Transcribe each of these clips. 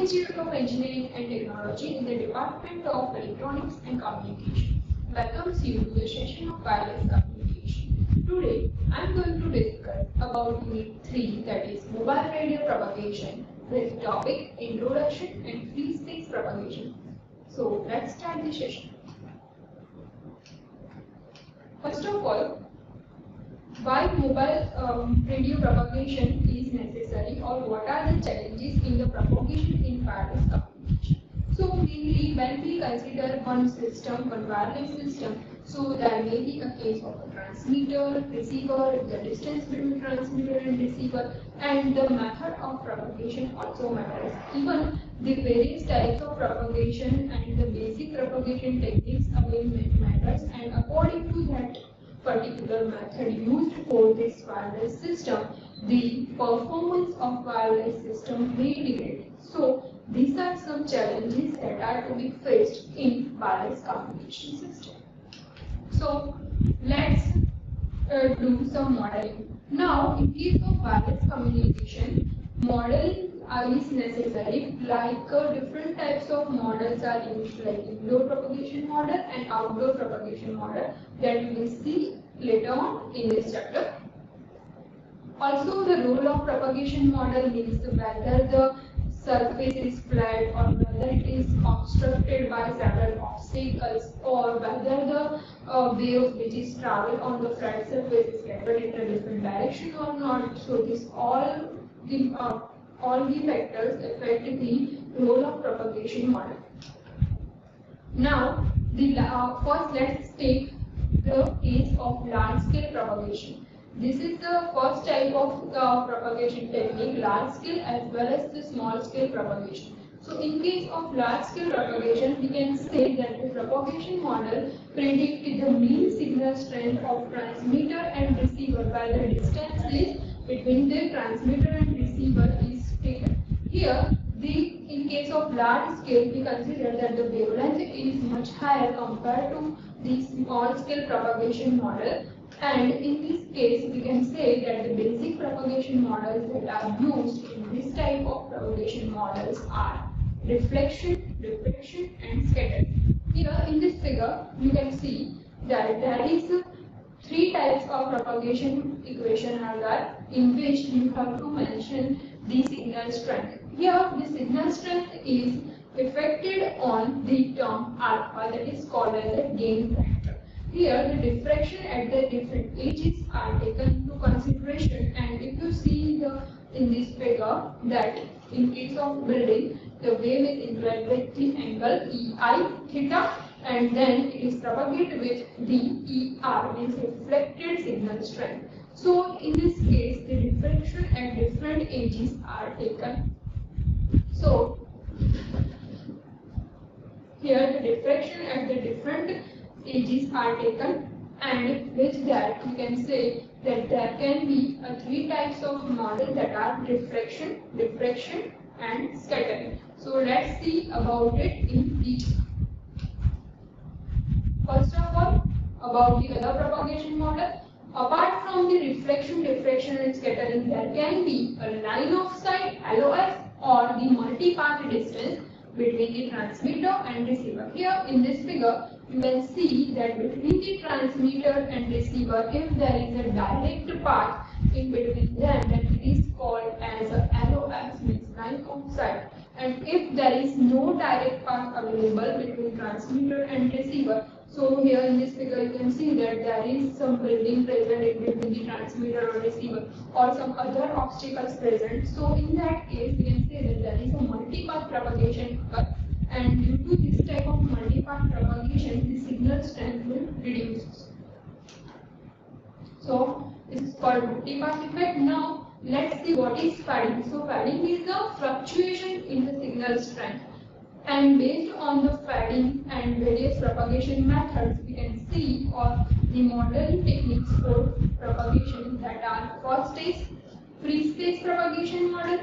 Institute of Engineering and Technology in the Department of Electronics and Communication welcomes you to the session of wireless communication. Today, I am going to discuss about Unit 3, that is Mobile Radio Propagation, with topic Introduction and Free Space Propagation. So, let's start the session. First of all, why mobile radio propagation is necessary, or what are the challenges in the propagation in wireless communication. So mainly when we consider one system, one wireless system, so there may be a case of a transmitter, receiver, the distance between transmitter and receiver, and the method of propagation also matters. Even the various types of propagation and the basic propagation techniques again matters, and according to that particular method used for this wireless system, the performance of wireless system may degrade. So these are some challenges that are to be faced in wireless communication system. So let's do some modeling. Now, in case of wireless communication, modeling is necessary. Like different types of models are used, like indoor propagation model and outdoor propagation model, that we will see later on in this chapter. Also, the role of propagation model means whether the surface is flat or whether it is obstructed by several obstacles, or whether the wave which is travel on the flat surface is scattered in a different direction or not. So this all the factors affect the role of propagation model. Now, first let's take the case of large-scale propagation. This is the first type of propagation technique, large-scale as well as the small-scale propagation. So, in case of large-scale propagation, we can say that the propagation model predicts the mean signal strength of transmitter and receiver while the distance is between the transmitter and receiver is taken. Here, in case of large scale, we consider that the wavelength is much higher compared to the small scale propagation model, and in this case we can say that the basic propagation models that are used in this type of propagation models are reflection, diffraction and scattering. Here in this figure you can see that there is three types of propagation equation are there, in which you have to mention the signal strength. Here the signal strength is affected on the term alpha, that is called as a gain factor. Here the diffraction at the different edges are taken into consideration, and if you see in this figure that in case of building, the wave is influenced with the angle EI theta, and then it is propagated with the ER, means reflected signal strength. So in this case, the diffraction at different edges are taken. So here the diffraction at the different edges are taken, and with that we can say that there can be three types of model that are reflection, diffraction and scattering. So let's see about it in detail. First of all, about the other propagation model. Apart from the reflection, diffraction and scattering, there can be a line of sight (LOS) or the multi-path distance between the transmitter and receiver. Here in this figure, you can see that between the transmitter and receiver, if there is a direct path in between them, then it is called as a LOS, means line of sight. And if there is no direct path available between transmitter and receiver, so here in this figure you can see that there is some building present in between the transmitter or receiver, or some other obstacles present. So in that case we can say that there is a multi-path propagation occur, and due to this type of multi-path propagation, the signal strength will reduce. So this is called multi-path effect. Now let's see what is fading. So fading is the fluctuation in the signal strength. And based on the fading and various propagation methods, we can see the modeling techniques for propagation that are: first is free space propagation model,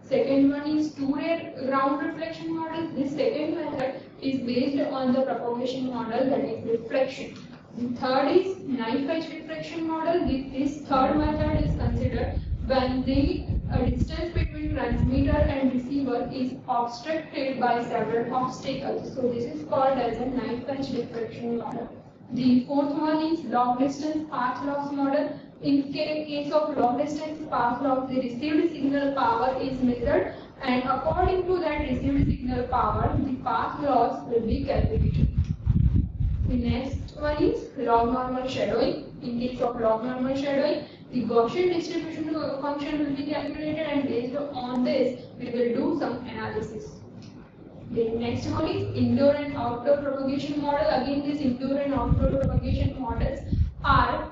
second one is two-ray ground reflection model. This second method is based on the propagation model, that is reflection. The third is knife edge reflection model. This third method is considered when the a distance between transmitter and receiver is obstructed by several obstacles. So this is called as a knife edge diffraction model. The fourth one is long distance path loss model. In case of long distance path loss, the received signal power is measured, and according to that received signal power, the path loss will be calculated. The next one is log normal shadowing. In case of log normal shadowing, the Gaussian distribution function will be calculated, and based on this, we will do some analysis. The next one is indoor and outdoor propagation model. Again, these indoor and outdoor propagation models are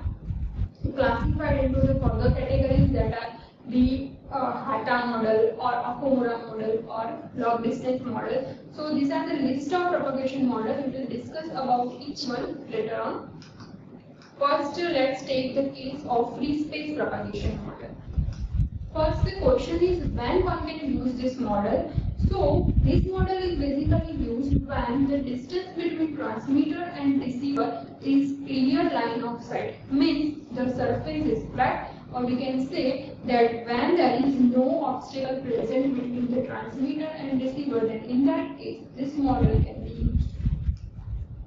classified into the further categories, that are the Hatta model or Okumura model or log distance model. So these are the list of propagation models. We will discuss about each one later on. First, let's take the case of free space propagation model. First, the question is when one can use this model. So this model is basically used when the distance between transmitter and receiver is clear line of sight, means the surface is flat, or we can say that when there is no obstacle present between the transmitter and receiver, then in that case this model can be used.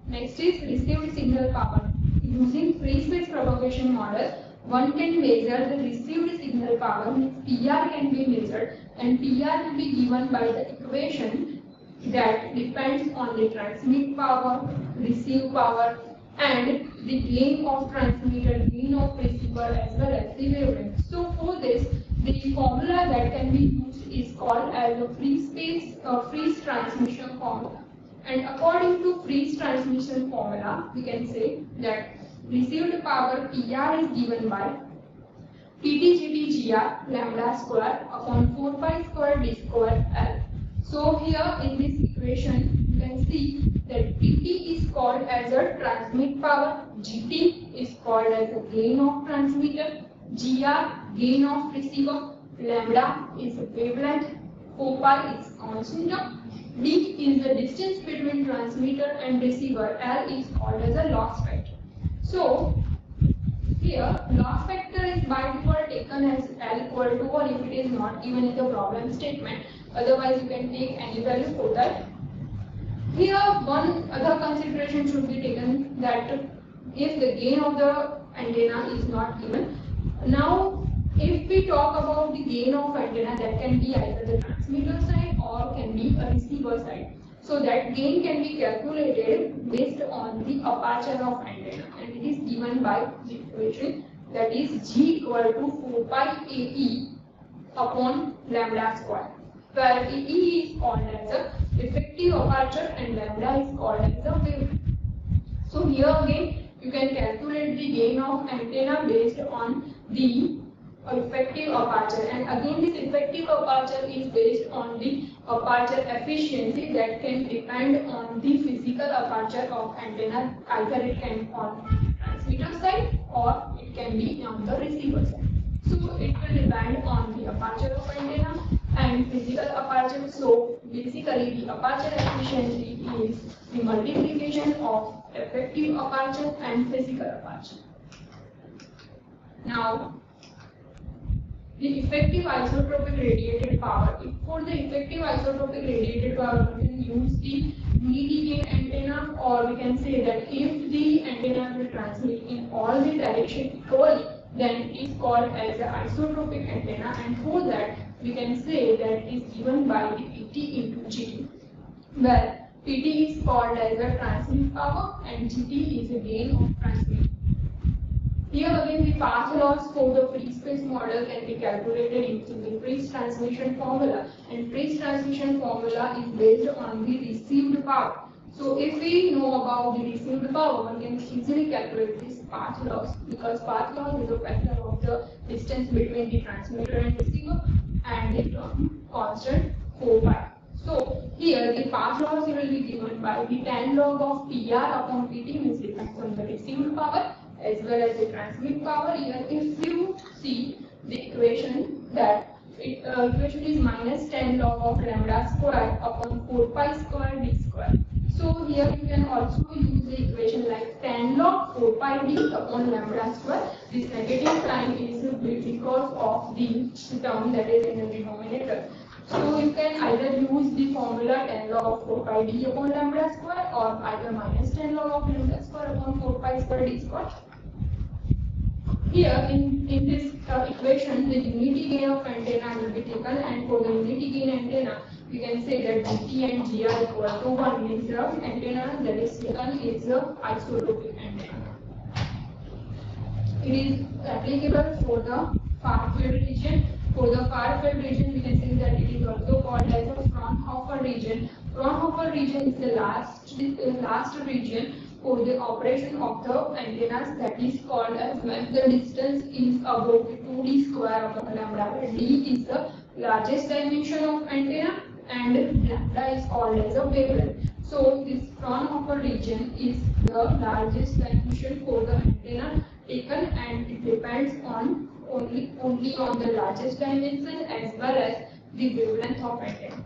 Next is received signal power. Using free space propagation model, one can measure the received signal power, means PR can be measured, and PR will be given by the equation that depends on the transmit power, receive power, and the gain of transmitter, gain of receiver, as well as the wavelength. So for this, the formula that can be used is called as a freeze transmission formula. And according to freeze transmission formula, we can say that received power PR is given by PTGT lambda square upon 4 pi square d square L. So here in this equation, you can see that PT is called as a transmit power, GT is called as a gain of transmitter, GR gain of receiver, lambda is a wavelength, 4 pi is constant, D is the distance between transmitter and receiver, L is called as a loss factor. So here loss factor is by default taken as L equal to 1 if it is not given in the problem statement. Otherwise you can take any value for that. Here one other consideration should be taken, that if the gain of the antenna is not given. Now if we talk about the gain of antenna, that can be either the transmitter side or can be a receiver side. So that gain can be calculated based on the aperture of antenna, and it is given by the equation, that is G equal to 4 pi AE upon lambda square, where AE is called as a effective aperture and lambda is called as a wavelength. So here again you can calculate the gain of antenna based on the effective aperture, and again this effective aperture is based on the aperture efficiency that can depend on the physical aperture of antenna. Either it can be on transmitter side or it can be on the receiver side. So it will depend on the aperture of antenna and physical aperture. So basically the aperture efficiency is the multiplication of effective aperture and physical aperture. Now the effective isotropic radiated power. For the effective isotropic radiated power, we can use the median antenna, or we can say that if the antenna will transmit in all the directions equally, then it is called as an isotropic antenna, and for that we can say that it is given by the PT into GT, where PT is called as a transmit power and GT is a gain of transmit. Here again the path loss for the free space model can be calculated using the freeze transmission formula, and freeze transmission formula is based on the received power. So if we know about the received power, one can easily calculate this path loss, because path loss is a factor of the distance between the transmitter and receiver, and the term constant 4 pi. So here the path loss will be given by the tan log of PR upon PT, means depends on the received power as well as the transmit power. Here if you see the equation, that equation is minus tan log of lambda square upon 4 pi square d square. So So here you can also use the equation like tan log 4 pi d upon lambda square. This negative sign is because of the term that is in the denominator. So you can either use the formula tan log of 4 pi d upon lambda square, or either minus tan log of lambda square upon 4 pi square d square. Here in this equation, the unity gain of antenna will be taken, and for the unity gain antenna, we can say that GT and G are equal to 1, means the antenna that is taken is the isotropic antenna. It is applicable for the far field region. For the far field region, we can say that it is also called as the Fraunhofer region. Fraunhofer region is the last region for the operation of the antennas, that is called as when the distance is above 2d square upon lambda, where d is the largest dimension of antenna and lambda is called as a wavelength. So this Fraunhofer region is the largest dimension for the antenna taken, and it depends on only on the largest dimension as well as the wavelength of antenna.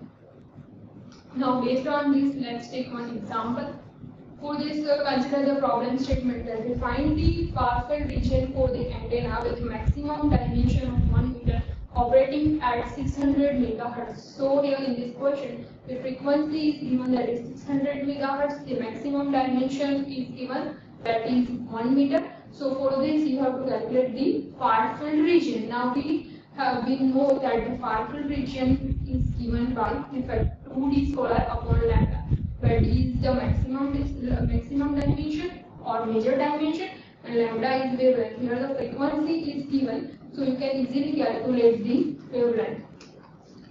Now based on this, let's take one example. For this, consider the problem statement that we find the far field region for the antenna with maximum dimension of 1 meter operating at 600 MHz. So here in this question, the frequency is given, that is 600 MHz. The maximum dimension is given, that is 1 meter. So for this, you have to calculate the far field region. Now we know that the far field region is given by the factor 2d square upon lambda, where d is the maximum dimension or major dimension, and lambda is wavelength. Here the frequency is given, so you can easily calculate the wavelength.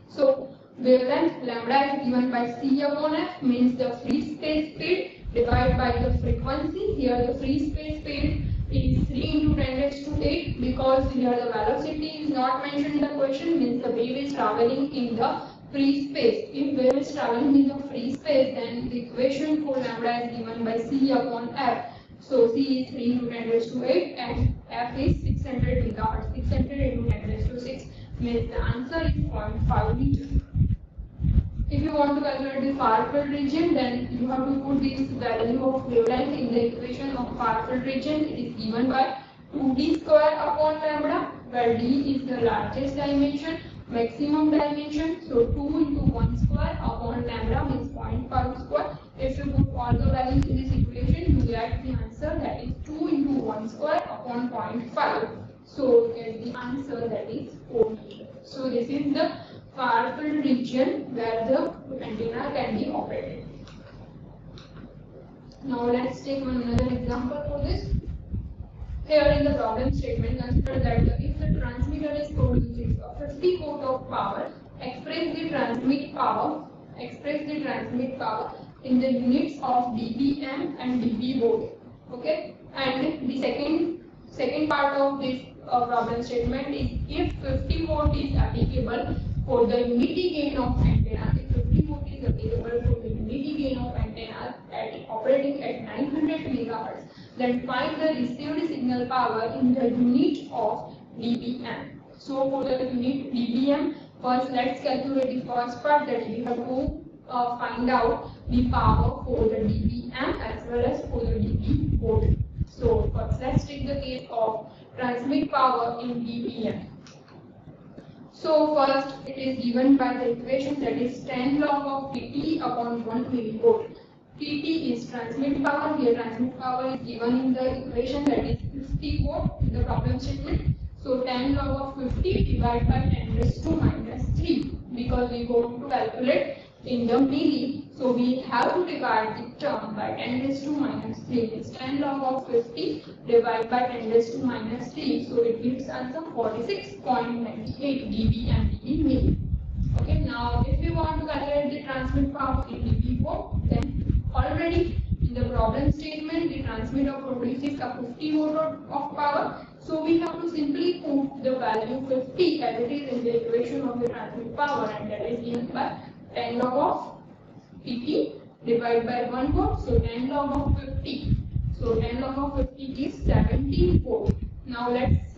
So wavelength lambda is given by c upon f, means the free space speed divided by the frequency. Here the free space speed is 3 into 10 raised to 8, because here the velocity is not mentioned in the question, means the wave is traveling in the free space. If wave is traveling in the free space, then the equation for lambda is given by c upon f. So c is 3 into 10 raised to 8 and f is 600 MHz. 600 into 10 raised to 6 means the answer is 0.5 meter. If you want to calculate the far field region, then you have to put this value of wavelength in the equation of far field region. It is given by 2d square upon lambda, where d is the largest dimension, maximum dimension. So 2 into 1 square upon lambda means 0.5 square. If you put all the values in this equation, you get the answer, that is 2 into 1 square upon 0.5. So you get the answer, that is 4 meter. So this is the far field region where the antenna can be operated. Now let's take another example for this. Here in the problem statement, consider that if the transmitter is producing a 50 watt of power, express the transmit power in the units of dBm and dB volt. Okay, and the second part of this problem statement is if 50 watt is applicable for the unity gain of antenna. If 50 watt is available for the unity gain of antenna operating at 900 MHz, then find the received signal power in the unit of dBm. So for the unit dBm, first let's calculate the first part, that we have to find out the power for the dBm as well as for the dB volt. So first let's take the case of transmit power in dBm. So first it is given by the equation, that is tan log of Pt upon 1 millivolt. Pt is transmit power. Here transmit power is given in the equation, that is 50 watt in the problem statement. So tan log of 50 divided by 10 raised to minus 3, because we want to calculate in the milli. So we have to divide the term by 10 raised to minus 3. It's tan log of 50 divided by 10 raised to minus 3. So it gives answer 46.98 dB and dB milli. Okay, now if we want to calculate the transmit power in dB volt, then already in the problem statement the transmitter produces a 50 watt of power. So we have to simply put the value 50 as it is in the equation of the transmit power, and that is given by tan log of Pt divided by 1 watt. So tan log of 50. So tan log of 50 is 17 volt. Now let's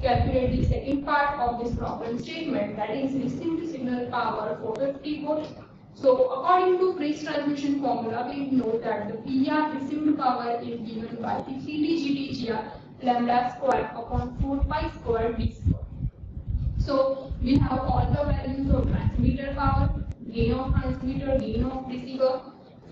calculate the second part of this problem statement, that is received signal power for 50 watt. So according to Friis transmission formula, we know that the PR received power is given by the CTGTGR lambda square upon 4 pi square d square. So we have all the values of transmitter power, gain of transmitter, gain of receiver.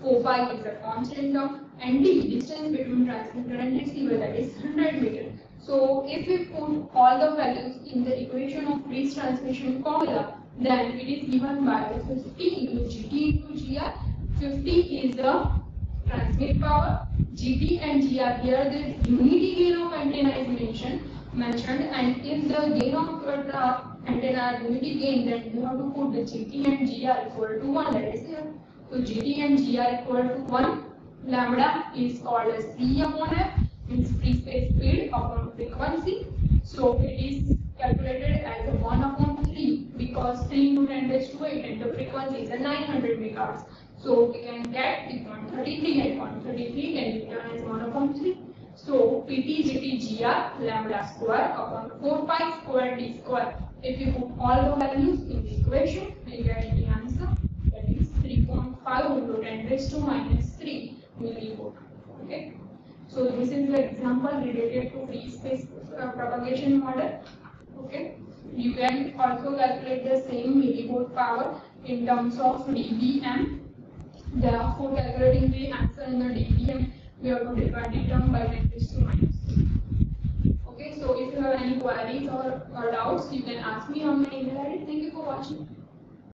4 pi is a constant term, and d distance between transmitter and receiver, that is 100 meter. So if we put all the values in the equation of Friis transmission formula, then it is given by 50 into GT into GR. 50 is the transmit power, GT and GR. Here the unity gain of antenna is mentioned, and if the gain of the antenna unity gain, then you have to put the GT and GR equal to 1, that is here. So GT and GR equal to 1. Lambda is called as C upon F, means free space speed upon frequency. So it is calculated as a 1 upon 3 because 3 into 10 raised to 8 and the frequency is a 900 megahertz. So we can get the 0.33 and 0.33 can be written as 1 upon 3. So PT GT GR lambda square upon 4 pi square d square. If you put all the values in the equation, you get the answer, that is 3.5 into 10 raised to minus 3 millivolt. Okay. So this is the example related to free space propagation model. Okay. You can also calculate the same millivolt power in terms of dBm. Therefore, calculating the answer in the dBm, we have to divide the term by 10 raised to minus 3. Okay. So if you have any queries or doubts, you can ask me on my email ID. Thank you for watching.